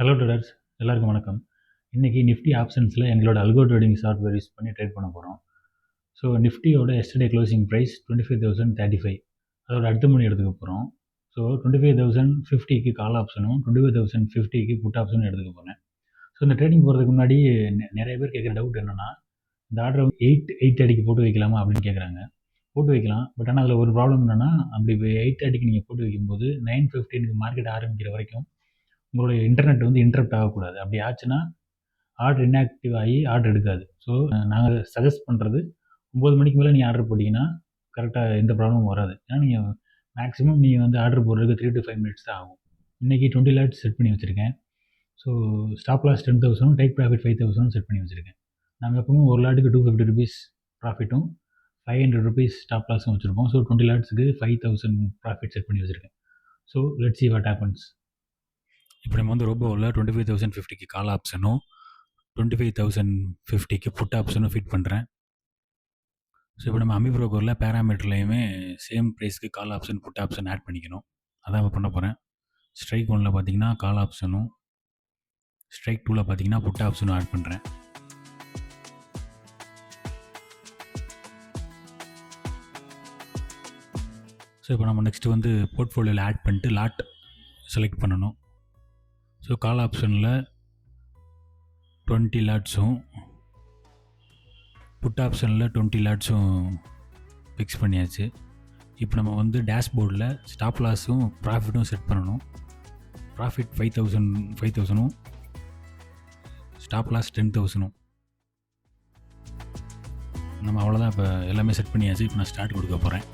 Hello traders, எல்லாருக்கும் வணக்கம். இன்றைக்கி நிஃப்டி ஆப்ஷன்ஸில் எங்களோட அல்கோ ட்ரேடிங் சாஃப்ட்வேர் யூஸ் பண்ணி ட்ரேட் பண்ண போகிறோம். ஸோ நிஃப்டியோட எஸ்டர்டே க்ளோசிங் ப்ரைஸ் 25,035. அதோட அடுத்த மணி எடுத்துக்க போகிறோம். ஸோ 25,050க்கு கால் ஆப்ஷனும் 25,050க்கு புட் ஆப்ஷனும் எடுத்துக்க போகிறேன். ஸோ இந்த ட்ரேடிங் போகிறதுக்கு முன்னாடி நிறைய பேர் கேட்குற டவுட் என்னென்னா, இந்த ஆர்டரை 8:30க்கு போட்டு வைக்கலாமா அப்படின்னு கேட்குறாங்க. போட்டு வைக்கலாம். பட் ஆனால் அதில் ஒரு ப்ராப்ளம் என்னென்னா, அப்படி 8:30க்கு நீங்கள் போட்டு வைக்கும்போது 9:15க்கு மார்க்கெட் ஆரம்பிக்கிற வரைக்கும் உங்களுடைய இன்டர்நெட் வந்து இன்டரப்ட் ஆகக்கூடாது. அப்படி ஆச்சுன்னா ஆர்டர் இன்ஆக்டிவ் ஆகி ஆர்டர் எடுக்காது. ஸோ நாங்கள் சஜஸ்ட் பண்ணுறது 9 மணிக்கு மேலே நீங்கள் ஆர்டர் போட்டிங்கன்னா கரெக்டாக எந்த ப்ராப்ளமும் வராது. ஏன்னா நீங்கள் மேக்ஸிமம் நீங்கள் வந்து ஆர்டர் போடுறதுக்கு 3 to 5 மினிட்ஸ் தான் ஆகும். இன்றைக்கி 20 லாட்ஸ் செட் பண்ணி வச்சுருக்கேன். So stop loss 10,000 take profit 5,000 set பண்ணி வச்சுருக்கேன். நாங்கள் எப்பவும் ஒரு லாட்டுக்கு 250 rupees ப்ராஃபிட்டும் 500 rupees ஸ்டாப் லாஸும் வச்சுருப்போம். ஸோ 20 லாட்ஸுக்கு 5,000 ப்ராஃபிட் செட் பண்ணி வச்சுருக்கேன். So let's see what happens. இப்போ நம்ம வந்து ரோபோவில் 25,050க்கு கால் ஆப்ஷனும் 25,050க்கு புட் ஆப்ஷனும் ஃபிட் பண்ணுறேன். ஸோ இப்போ நம்ம அமி ப்ரோக்கரில் பேராமீட்டர்லையுமே சேம் ப்ரைஸ்க்கு call option put option add பண்ணிக்கணும். அதான் இப்போ பண்ண போகிறேன். ஸ்ட்ரைக் 1ல் பார்த்தீங்கன்னா கால் ஆப்ஷனும், ஸ்ட்ரைக் 2ல் பார்த்தீங்கன்னா புட் ஆப்ஷனும் ஆட் பண்ணுறேன். ஸோ இப்போ நம்ம நெக்ஸ்ட்டு வந்து போர்ட்ஃபோலியோவில் ஆட் பண்ணிட்டு லாட் செலக்ட் பண்ணணும். ஸோ கால் ஆப்ஷனில் 20 லாட்ஸும் புட் ஆப்ஷனில் 20 லாட்ஸும் ஃபிக்ஸ் பண்ணியாச்சு. இப்போ நம்ம வந்து டேஷ்போர்டில் ஸ்டாப் லாஸும் ப்ராஃபிட்டும் செட் பண்ணணும். Profit 5,000 stop loss 10,000. நம்ம அவ்வளோதான். இப்போ எல்லாமே செட் பண்ணியாச்சு. இப்போ நான் ஸ்டார்ட் கொடுக்க போகிறேன்.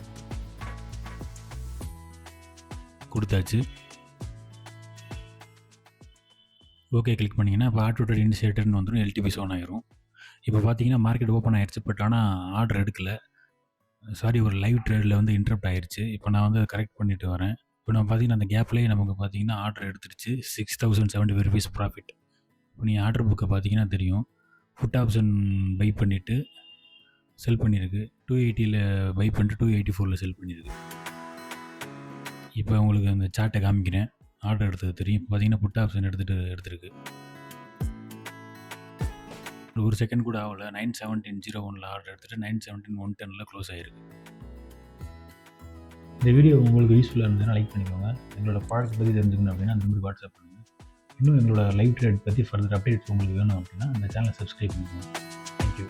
கொடுத்தாச்சு. ஓகே கிளிக் பண்ணிங்கன்னா இப்போ ஆட்டோ ட்ரேட் இனிஷியேட்டர்னு வந்துடும். எல்டிபி ஆன் ஆயிரும். இப்போ பார்த்தீங்கன்னா மார்க்கெட் ஓப்பன் ஆயிடுச்சு. பட் ஆனால் ஆர்டர் எடுக்கலை. சாரி, ஒரு லைவ் ட்ரேடில் வந்து இன்டரப்ட் ஆயிடுச்சு. இப்போ நான் வந்து கரெக்ட் பண்ணிட்டு வரேன். இப்போ நம்ம பார்த்தீங்கன்னா அந்த கேப்லேயே நமக்கு பார்த்தீங்கன்னா ஆர்டர் எடுத்துருச்சு. 6,075 rupees ப்ராஃபிட். இப்போ நீங்கள் ஆர்டர் புக்கை பார்த்தீங்கன்னா தெரியும். புட் ஆப்ஷன் பை பண்ணிவிட்டு செல் பண்ணியிருக்கு. 280ல் பை பண்ணிட்டு 284ல் செல் பண்ணியிருக்கு. இப்போ உங்களுக்கு அந்த சார்ட்டை காமிக்கிறேன். ஆர்டர் எடுத்தது தெரியும். இப்போ பார்த்தீங்கன்னா புட் ஆப்ஷன் எடுத்துருக்கு. ஒரு செகண்ட் கூட ஆகலை. 9:17:01 ஆர்டர் எடுத்துகிட்டு 9:17:110 க்ளோஸ் ஆகிருக்கு. இந்த வீடியோ உங்களுக்கு யூஸ்ஃபுல்லாக இருந்ததுன்னா லைக் பண்ணிக்கோங்க. எங்களோட ப்ராடக்ட் பற்றி தெரிஞ்சுக்கணும் அப்படின்னா அந்த மாதிரி வாட்ஸ்அப் பண்ணுங்கள். இன்னும் எங்களோட லைவ் ட்ரேட் பற்றி ஃபர்தர் அப்டேட்ஸ் உங்களுக்கு வேணும் அப்படின்னா அந்த சேனலை சப்ஸ்கிரைப் பண்ணிக்கோங்க. தேங்க்யூ.